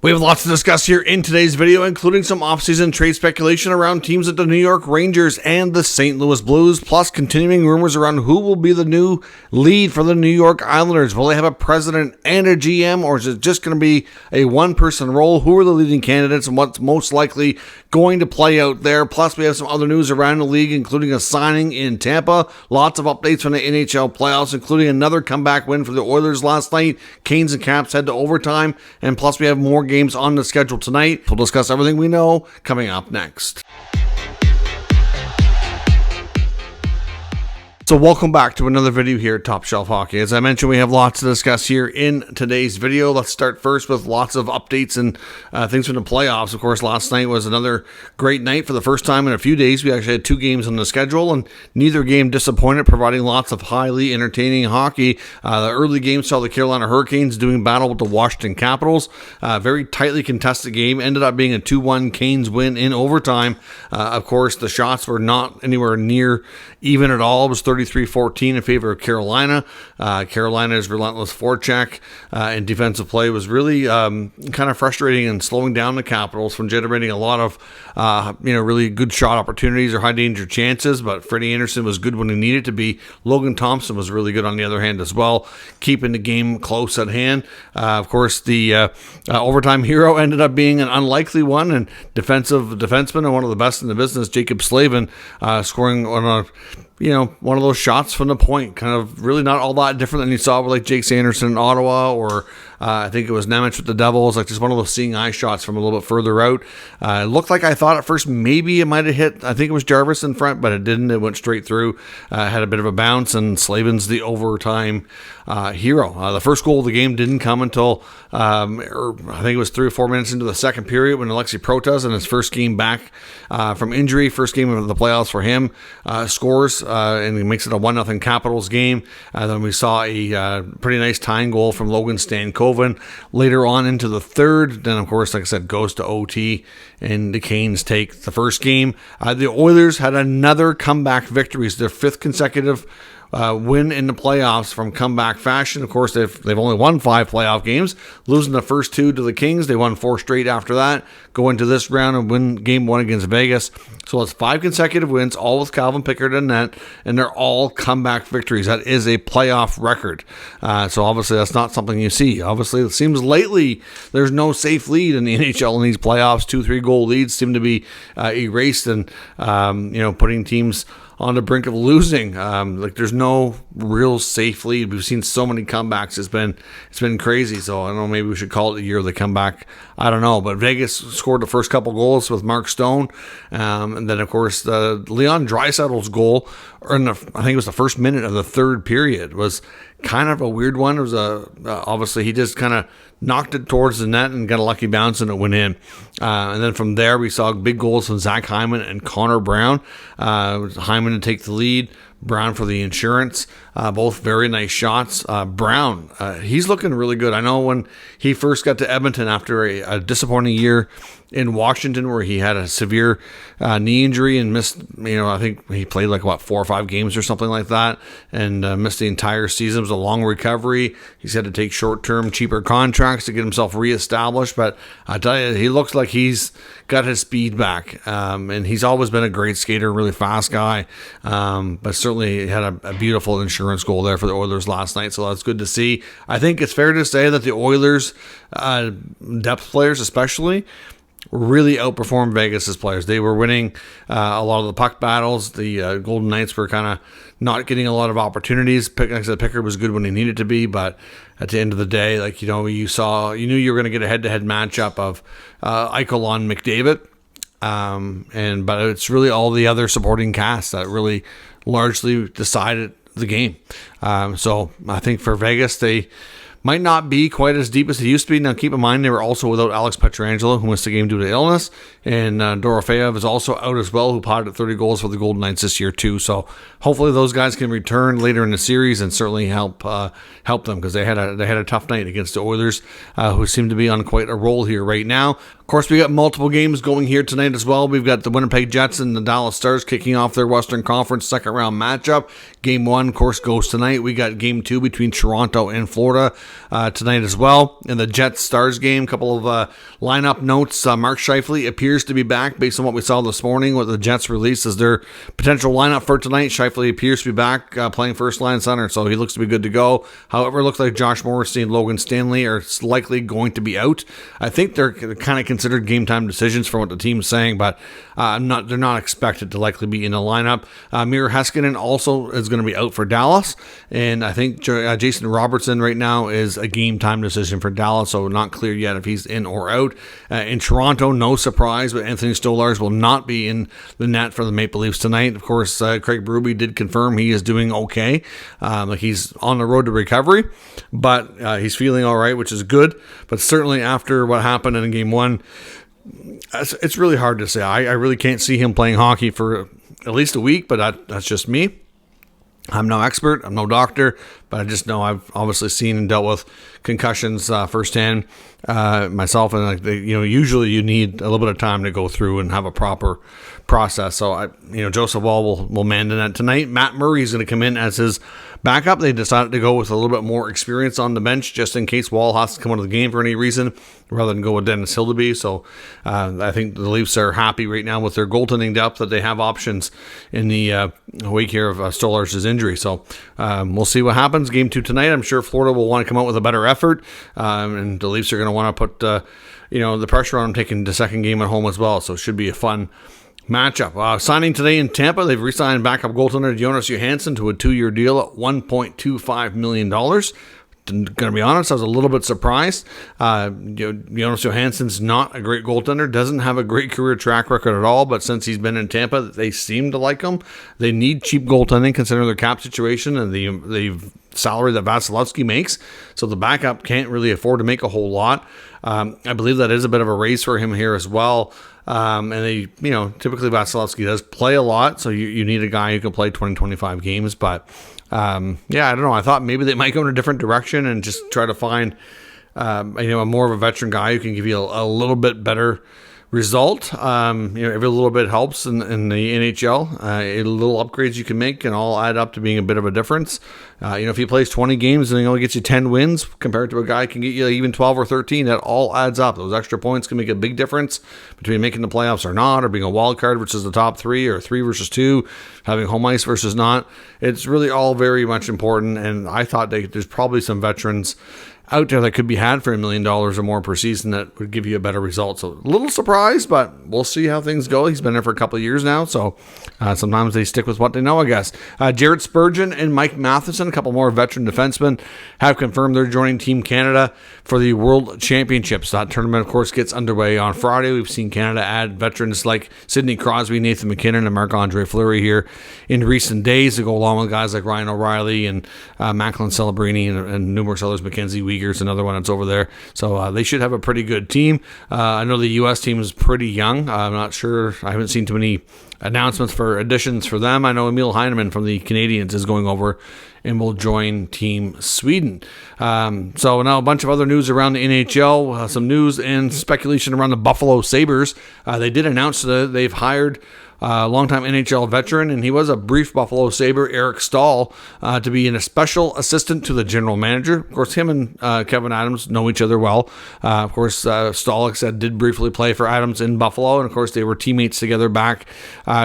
We have lots to discuss here in today's video, including some offseason trade speculation around teams at the New York Rangers and the St. Louis Blues, plus continuing rumors around who will be the new lead for the New York Islanders. Will they have a president and a GM, or is it just going to be a one-person role? Who are the leading candidates and what's most likely going to play out there? Plus, we have some other news around the league, including a signing in Tampa. Lots of updates from the NHL playoffs, including another comeback win for the Oilers last night. Canes and Caps head to overtime, and plus we have more games on the schedule tonight. We'll discuss everything we know coming up next. So welcome back to another video here at Top Shelf Hockey. As I mentioned, we have lots to discuss here in today's video. Let's start first with lots of updates and things from the playoffs. Of course, last night was another great night. For the first time in a few days, we actually had two games on the schedule, and neither game disappointed, providing lots of highly entertaining hockey. The early game saw the Carolina Hurricanes doing battle with the Washington Capitals. Very tightly contested game. Ended up being a 2-1 Canes win in overtime. Of course, the shots were not anywhere near even at all. It was 33-14 in favor of Carolina. Carolina's relentless forecheck and defensive play was really kind of frustrating and slowing down the Capitals from generating a lot of really good shot opportunities or high danger chances. But Freddie Anderson was good when he needed to be. Logan Thompson was really good on the other hand as well, keeping the game close at hand. Of course, the overtime hero ended up being an unlikely one, and defenseman and one of the best in the business, Jacob Slavin, scoring on one of those shots from the point, kind of really not all that different than you saw with like Jake Sanderson in Ottawa, or I think it was Nemec with the Devils, like just one of those seeing eye shots from a little bit further out. It looked like I thought at first maybe it might have hit, I think it was Jarvis in front, but it didn't. It went straight through, had a bit of a bounce, and Slavin's the overtime hero. The first goal of the game didn't come until I think it was 3 or 4 minutes into the second period when Alexi Protas, in his first game back from injury, first game of the playoffs for him, scores, and he makes it a 1-0 Capitals game. Then we saw a pretty nice tying goal from Logan Stankoven later on into the third. Then, of course, like I said, goes to OT, and the Canes take the first game. The Oilers had another comeback victory. It's their 5th consecutive win in the playoffs from comeback fashion. Of course, they've only won 5 playoff games, losing the first 2 to the Kings. They won 4 straight after that, go into this round and win game 1 against Vegas. So it's 5 consecutive wins, all with Calvin Pickard in net, and they're all comeback victories. That is a playoff record. So obviously that's not something you see. Obviously it seems lately there's no safe lead in the NHL in these playoffs. 2-3 goal leads seem to be erased, and putting teams on the brink of losing. There's no real safe lead. We've seen so many comebacks. It's been crazy. So I don't know, maybe we should call it the year of the comeback. I don't know. But Vegas scored the first couple goals with Mark Stone. And then, of course, Leon Draisaitl's goal, I think it was the first minute of the third period, was kind of a weird one. It was obviously he just kind of knocked it towards the net and got a lucky bounce and it went in. And then from there, we saw big goals from Zach Hyman and Connor Brown. Hyman to take the lead, Brown for the insurance. Both very nice shots. Brown, he's looking really good. I know when he first got to Edmonton after a disappointing year in Washington, where he had a severe knee injury and missed, I think he played 4 or 5 games or something like that, and missed the entire season. It was a long recovery. He's had to take short-term, cheaper contracts to get himself reestablished, but I tell you, he looks like he's got his speed back, and he's always been a great skater, really fast guy, but certainly had a beautiful insurance goal there for the Oilers last night, so that's good to see. I think it's fair to say that the Oilers, depth players especially, really outperformed Vegas' players. They were winning a lot of the puck battles. The Golden Knights were kind of not getting a lot of opportunities. Like I said, Pickard was good when he needed to be, but at the end of the day, you knew you were going to get a head-to-head matchup of Eichel on McDavid. But it's really all the other supporting cast that really largely decided the game. So I think for Vegas, they might not be quite as deep as they used to be. Now, keep in mind, they were also without Alex Pietrangelo, who missed the game due to illness, and Dorofeyev is also out as well, who potted 30 goals for the Golden Knights this year too. So hopefully those guys can return later in the series and certainly help them, because they had a tough night against the Oilers, who seem to be on quite a roll here right now. course, we got multiple games going here tonight as well. We've got the Winnipeg Jets and the Dallas Stars kicking off their Western Conference second round matchup. Game 1, of course, goes tonight. We got Game 2 between Toronto and Florida tonight as well. In the Jets-Stars game, a couple of lineup notes. Mark Scheifele appears to be back based on what we saw this morning with the Jets released as their potential lineup for tonight. Scheifele appears to be back playing first line center, so he looks to be good to go. However, it looks like Josh Morrissey and Logan Stanley are likely going to be out. I think they're kind of considered game time decisions for what the team's saying, but they're not expected to likely be in the lineup. Miro Heiskanen also is going to be out for Dallas, and I think Jason Robertson right now is a game time decision for Dallas, so not clear yet if he's in or out. In Toronto, no surprise, but Anthony Stolarz will not be in the net for the Maple Leafs tonight. Of course, Craig Berube did confirm he is doing okay. He's on the road to recovery, but he's feeling all right, which is good. But certainly after what happened in Game 1, it's really hard to say. I really can't see him playing hockey for at least a week, but that's just me. I'm no expert, I'm no doctor, but I just know I've obviously seen and dealt with concussions firsthand myself, and usually you need a little bit of time to go through and have a proper process. So Joseph Wall will man the net tonight. Matt Murray is going to come in as his backup. They decided to go with a little bit more experience on the bench just in case Wall has to come out of the game for any reason, rather than go with Dennis Hildeby. So I think the Leafs are happy right now with their goaltending depth that they have options in the wake here of Stolar's injury. So we'll see what happens. Game 2 tonight. I'm sure Florida will want to come out with a better effort, and the Leafs are going to want to put the pressure on them taking the second game at home as well. So it should be a fun matchup. Signing today in Tampa, they've re-signed backup goaltender Jonas Johansson to a 2-year deal at $1.25 million. Going to be honest, I was a little bit surprised. Jonas Johansson's not a great goaltender, doesn't have a great career track record at all, but since he's been in Tampa, they seem to like him. They need cheap goaltending considering their cap situation and the salary that Vasilevsky makes, so the backup can't really afford to make a whole lot. I believe that is a bit of a raise for him here as well. And typically Vasilevsky does play a lot, so you need a guy who can play 20-25 games, but I don't know. I thought maybe they might go in a different direction and just try to find, a more of a veteran guy who can give you a little bit better result. Every little bit helps in the NHL. Little upgrades you can make can all add up to being a bit of a difference. If he plays 20 games and he only gets you 10 wins compared to a guy who can get you even 12 or 13, that all adds up. Those extra points can make a big difference between making the playoffs or not, or being a wild card versus the top 3, or 3 versus 2, having home ice versus not. It's really all very much important, and I thought there's probably some veterans out there that could be had for $1 million or more per season that would give you a better result. So a little surprised, but we'll see how things go. He's been there for a couple of years now, so sometimes they stick with what they know, I guess. Jared Spurgeon and Mike Matheson, a couple more veteran defensemen, have confirmed they're joining Team Canada for the World Championships. That tournament, of course, gets underway on Friday. We've seen Canada add veterans like Sidney Crosby, Nathan McKinnon, and Marc-Andre Fleury here in recent days to go along with guys like Ryan O'Reilly and Macklin Celebrini and numerous others. Mackenzie Uyghur's another one that's over there. So they should have a pretty good team. I know the U.S. team is pretty young. I'm not sure. I haven't seen too many announcements for additions for them. I know Emil Heineman from the Canadiens is going over and will join Team Sweden. So now a bunch of other news around the NHL, some news and speculation around the Buffalo Sabres. They did announce that they've hired longtime NHL veteran, and he was a brief Buffalo Sabre, Eric Staal, to be a special assistant to the general manager. Of course, him and Kevin Adams know each other well. Of course, Staal, like I said, did briefly play for Adams in Buffalo, and of course, they were teammates together back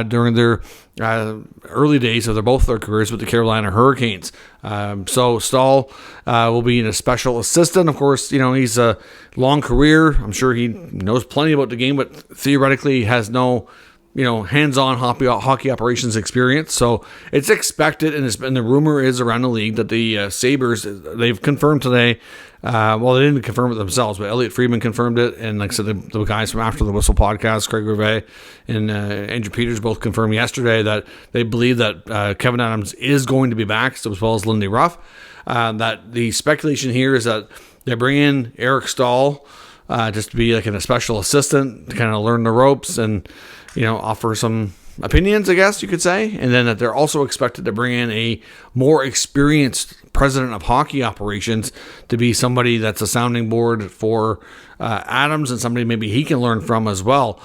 during their early days of both their careers with the Carolina Hurricanes. So Staal will be a special assistant. Of course, he's a long career. I'm sure he knows plenty about the game, but theoretically he has no hands-on hockey operations experience. So it's expected, and the rumor is around the league that the Sabres, they've confirmed today, they didn't confirm it themselves, but Elliot Friedman confirmed it, and like I said, the guys from After the Whistle podcast, Craig Rivet and Andrew Peters, both confirmed yesterday that they believe that Kevin Adams is going to be back, as well as Lindy Ruff. That the speculation here is that they bring in Eric Staal just to be like a special assistant to kind of learn the ropes and offer some opinions, I guess you could say. And then that they're also expected to bring in a more experienced president of hockey operations to be somebody that's a sounding board for Adams and somebody maybe he can learn from as well.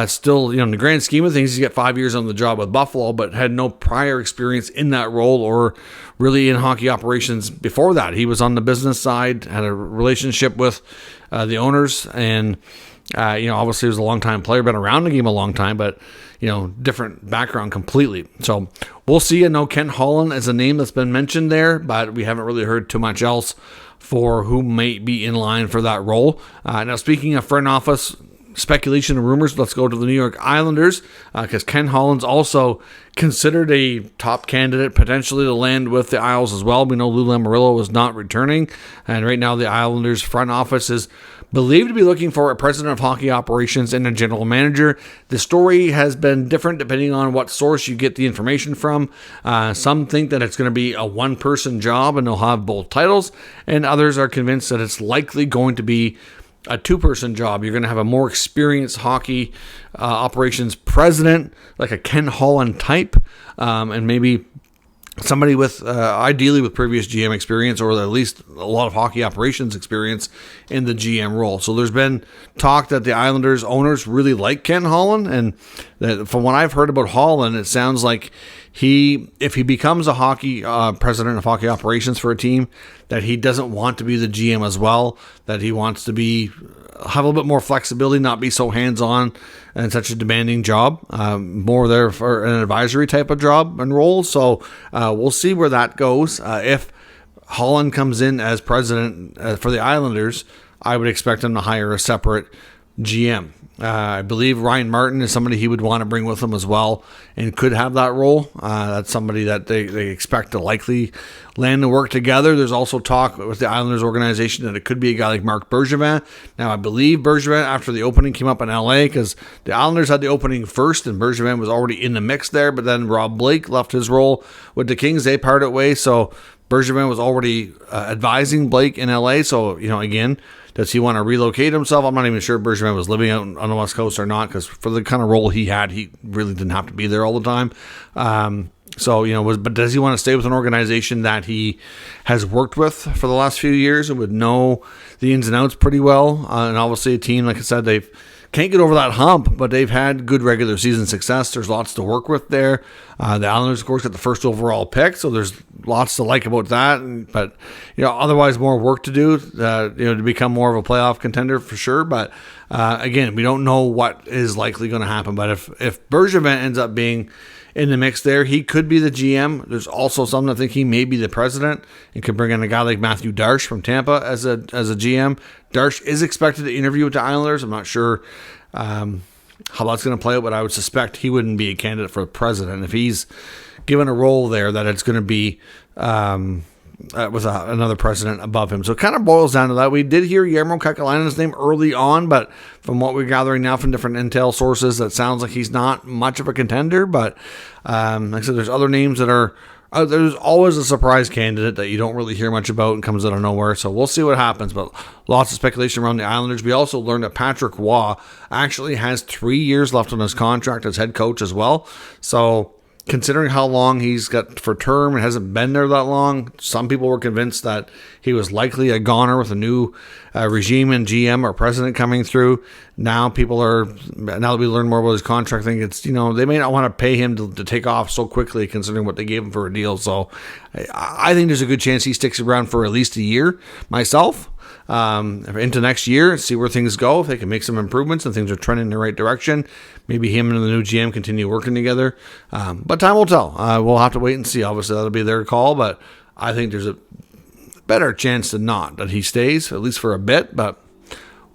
Still, in the grand scheme of things, he's got 5 years on the job with Buffalo, but had no prior experience in that role or really in hockey operations before that. He was on the business side, had a relationship with the owners, and obviously he was a long-time player, been around the game a long time, but different background completely. So we'll see. I know Ken Holland is a name that's been mentioned there, but we haven't really heard too much else for who might be in line for that role. Now, speaking of front office speculation and rumors, let's go to the New York Islanders, because Ken Holland's also considered a top candidate potentially to land with the Isles as well. We know Lou Lamoriello is not returning, and right now the Islanders front office is believed to be looking for a president of hockey operations and a general manager. The story has been different depending on what source you get the information from. Some think that it's going to be a one-person job and they'll have both titles, and others are convinced that it's likely going to be a two-person job. You're going to have a more experienced hockey operations president, like a Ken Holland type, and maybe somebody with ideally with previous GM experience, or at least a lot of hockey operations experience in the GM role. So there's been talk that the Islanders owners really like Ken Holland, and that from what I've heard about Holland, it sounds like if he becomes a hockey president of hockey operations for a team, that he doesn't want to be the GM as well, that he wants to have a little bit more flexibility, not be so hands-on and such a demanding job, more there for an advisory type of job and role. So we'll see where that goes. If Holland comes in as president for the Islanders, I would expect him to hire a separate GM. I believe Ryan Martin is somebody he would want to bring with him as well and could have that role. That's somebody that they expect to likely land and work together. There's also talk with the Islanders organization that it could be a guy like Marc Bergevin. Now, I believe Bergevin, after the opening, came up in LA because the Islanders had the opening first and Bergevin was already in the mix there, but then Rob Blake left his role with the Kings. They parted ways, so Bergevin was already advising Blake in LA. So, again, does he want to relocate himself? I'm not even sure Bergevin was living out on the West Coast or not, because for the kind of role he had, he really didn't have to be there all the time. But does he want to stay with an organization that he has worked with for the last few years and would know the ins and outs pretty well? And obviously a team, like I said, they can't get over that hump, but they've had good regular season success. There's lots to work with there. The Islanders, of course, got the first overall pick, so there's lots to like about that. But otherwise, more work to do. To become more of a playoff contender for sure. But again, we don't know what is likely going to happen. But if Bergevin ends up being in the mix there, he could be the GM. There's also some that think he may be the president and could bring in a guy like Matthew Darche from Tampa as a GM. Darche is expected to interview with the Islanders. I'm not sure how that's going to play out, but I would suspect he wouldn't be a candidate for president if he's given a role there, that it's going to be with another president above him. So it kind of boils down to that. We did hear Jarmo Kekalainen's name early on, but from what we're gathering now from different intel sources, that sounds like he's not much of a contender. But like I said, there's other names that are there's always a surprise candidate that you don't really hear much about and comes out of nowhere. So we'll see what happens, but lots of speculation around the Islanders. We also learned that Patrick Waugh actually has 3 years left on his contract as head coach as well. So considering how long he's got for term and hasn't been there that long, some people were convinced that he was likely a goner with a new regime and GM or president coming through. Now that we learn more about his contract, I think it's, they may not want to pay him to take off so quickly considering what they gave him for a deal. So I think there's a good chance he sticks around for at least a year myself. Into next year, see where things go. If they can make some improvements and things are trending in the right direction, maybe him and the new GM continue working together. But time will tell. We'll have to wait and see. Obviously, that'll be their call, but I think there's a better chance than not that he stays, at least for a bit, but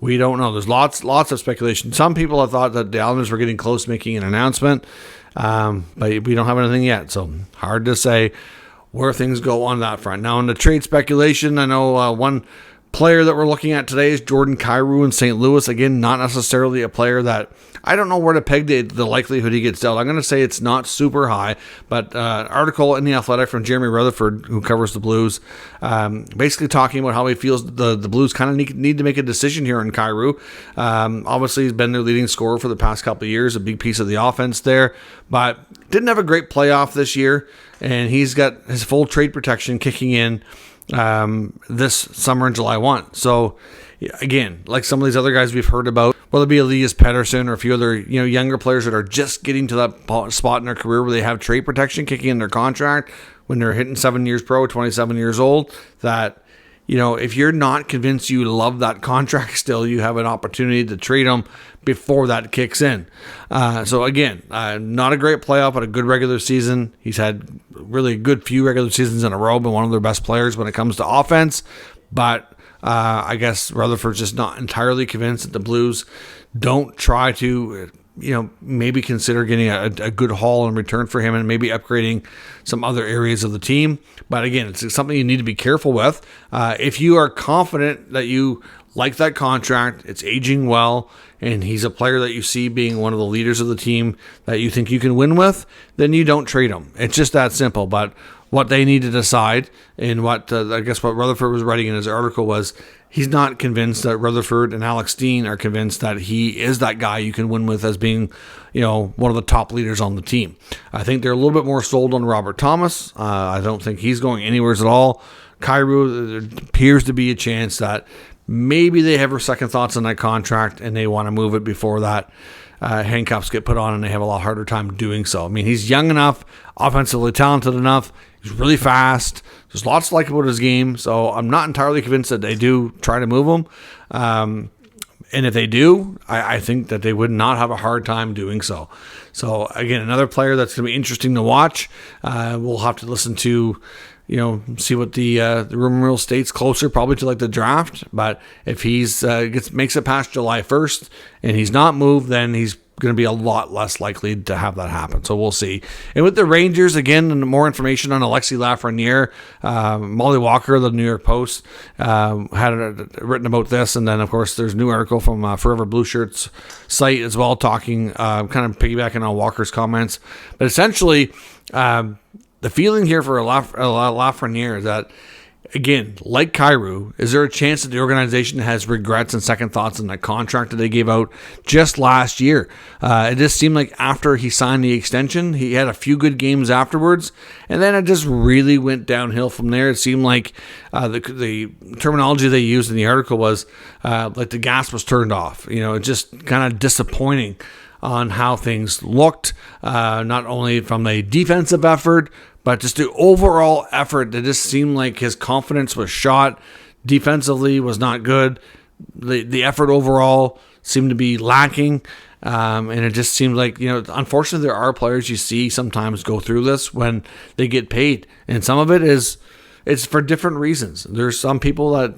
we don't know. There's lots of speculation. Some people have thought that the Islanders were getting close to making an announcement, but we don't have anything yet, so hard to say where things go on that front. Now, in the trade speculation, I know one player that we're looking at today is Jordan Kyrou in St. Louis. Again, not necessarily a player that I don't know where to peg the likelihood he gets dealt. I'm going to say it's not super high, but an article in The Athletic from Jeremy Rutherford, who covers the Blues, basically talking about how he feels the Blues kind of need to make a decision here on Kyrou. Obviously, he's been their leading scorer for the past couple of years, a big piece of the offense there, but didn't have a great playoff this year, and he's got his full trade protection kicking in this summer in July 1. So again, like some of these other guys we've heard about, whether it be Elias Pettersson or a few other younger players that are just getting to that spot in their career where they have trade protection kicking in their contract when they're hitting 7 years pro, 27 years old, that if you're not convinced you love that contract still, you have an opportunity to trade them before that kicks in. So again, not a great playoff, but a good regular season. He's had really a good few regular seasons in a row, been one of their best players when it comes to offense. But I guess Rutherford's just not entirely convinced that the Blues don't try to maybe consider getting a good haul in return for him and maybe upgrading some other areas of the team. But again, it's something you need to be careful with. If you are confident that you like that contract, it's aging well, and he's a player that you see being one of the leaders of the team that you think you can win with, then you don't trade him. It's just that simple. But what they need to decide, and what I guess what Rutherford was writing in his article was, he's not convinced that Rutherford and Alex Steen are convinced that he is that guy you can win with as being, one of the top leaders on the team. I think they're a little bit more sold on Robert Thomas. I don't think he's going anywhere at all. Kyrou, there appears to be a chance that maybe they have second thoughts on that contract and they want to move it before that handcuffs get put on, and they have a lot harder time doing so. I mean, he's young enough, offensively talented enough. He's really fast. There's lots to like about his game, so I'm not entirely convinced that they do try to move him. And if they do, I think that they would not have a hard time doing so. So, again, another player that's going to be interesting to watch. We'll have to listen to, see what the rumor mill states closer, probably to like the draft. But if he's makes it past July 1st and he's not moved, then he's going to be a lot less likely to have that happen. So we'll see. And with the Rangers, again, more information on Alexis Lafreniere. Molly Walker, the New York Post, had written about this. And then, of course, there's a new article from Forever Blue Shirts site as well, talking, kind of piggybacking on Walker's comments. But essentially, the feeling here for Lafreniere is that, again, like Kyrou, is there a chance that the organization has regrets and second thoughts on that contract that they gave out just last year? It just seemed like after he signed the extension, he had a few good games afterwards, and then it just really went downhill from there. It seemed like the terminology they used in the article was like the gas was turned off. It's just kind of disappointing on how things looked, not only from a defensive effort, but just the overall effort. It just seemed like his confidence was shot. Defensively was not good. The effort overall seemed to be lacking. And it just seemed like, unfortunately, there are players you see sometimes go through this when they get paid. And some of it's for different reasons. There's some people that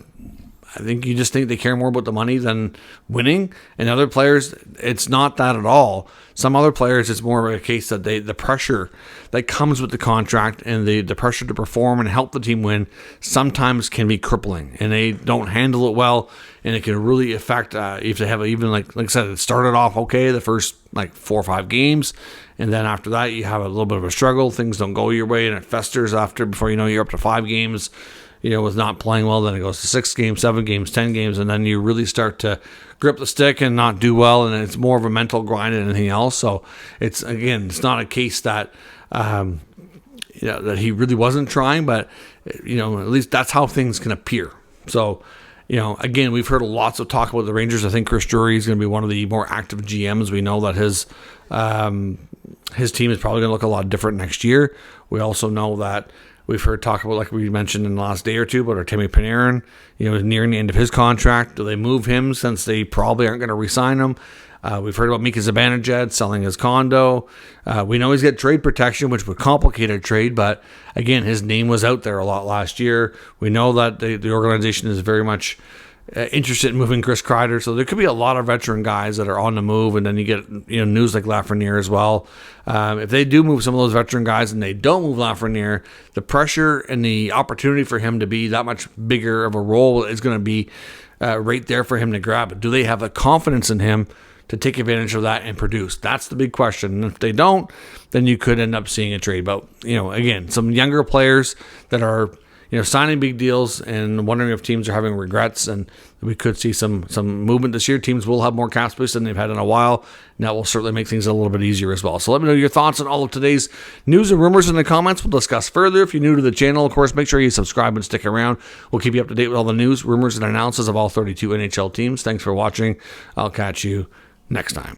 I think you just think they care more about the money than winning. And other players, it's not that at all. Some other players, it's more of a case that the pressure that comes with the contract and the pressure to perform and help the team win sometimes can be crippling, and they don't handle it well, and it can really affect if they have even like I said, it started off okay the first 4 or 5 games, and then after that you have a little bit of a struggle. Things don't go your way, and it festers before you know you're up to 5 games. With not playing well, then it goes to 6 games, 7 games, 10 games, and then you really start to grip the stick and not do well, and it's more of a mental grind than anything else. So it's not a case that that he really wasn't trying, but at least that's how things can appear. So again, we've heard lots of talk about the Rangers. I think Chris Drury is going to be one of the more active GMs. We know that his team is probably going to look a lot different next year. We also know that we've heard talk about, like we mentioned in the last day or two, about Artemi Panarin, nearing the end of his contract. Do they move him since they probably aren't going to re-sign him? We've heard about Mika Zibanejad selling his condo. We know he's got trade protection, which would complicate a trade, but again, his name was out there a lot last year. We know that the organization is very much interested in moving Chris Kreider, so there could be a lot of veteran guys that are on the move, and then you get news like Lafreniere as well. If they do move some of those veteran guys and they don't move Lafreniere, the pressure and the opportunity for him to be that much bigger of a role is going to be right there for him to grab. Do they have the confidence in him to take advantage of that and produce? That's the big question. And if they don't, then you could end up seeing a trade. But again, some younger players that are signing big deals and wondering if teams are having regrets, and we could see some movement this year. Teams will have more cap space than they've had in a while, and that will certainly make things a little bit easier as well. So let me know your thoughts on all of today's news and rumors in the comments. We'll discuss further. If you're new to the channel, of course, make sure you subscribe and stick around. We'll keep you up to date with all the news, rumors, and analysis of all 32 NHL teams. Thanks for watching. I'll catch you next time.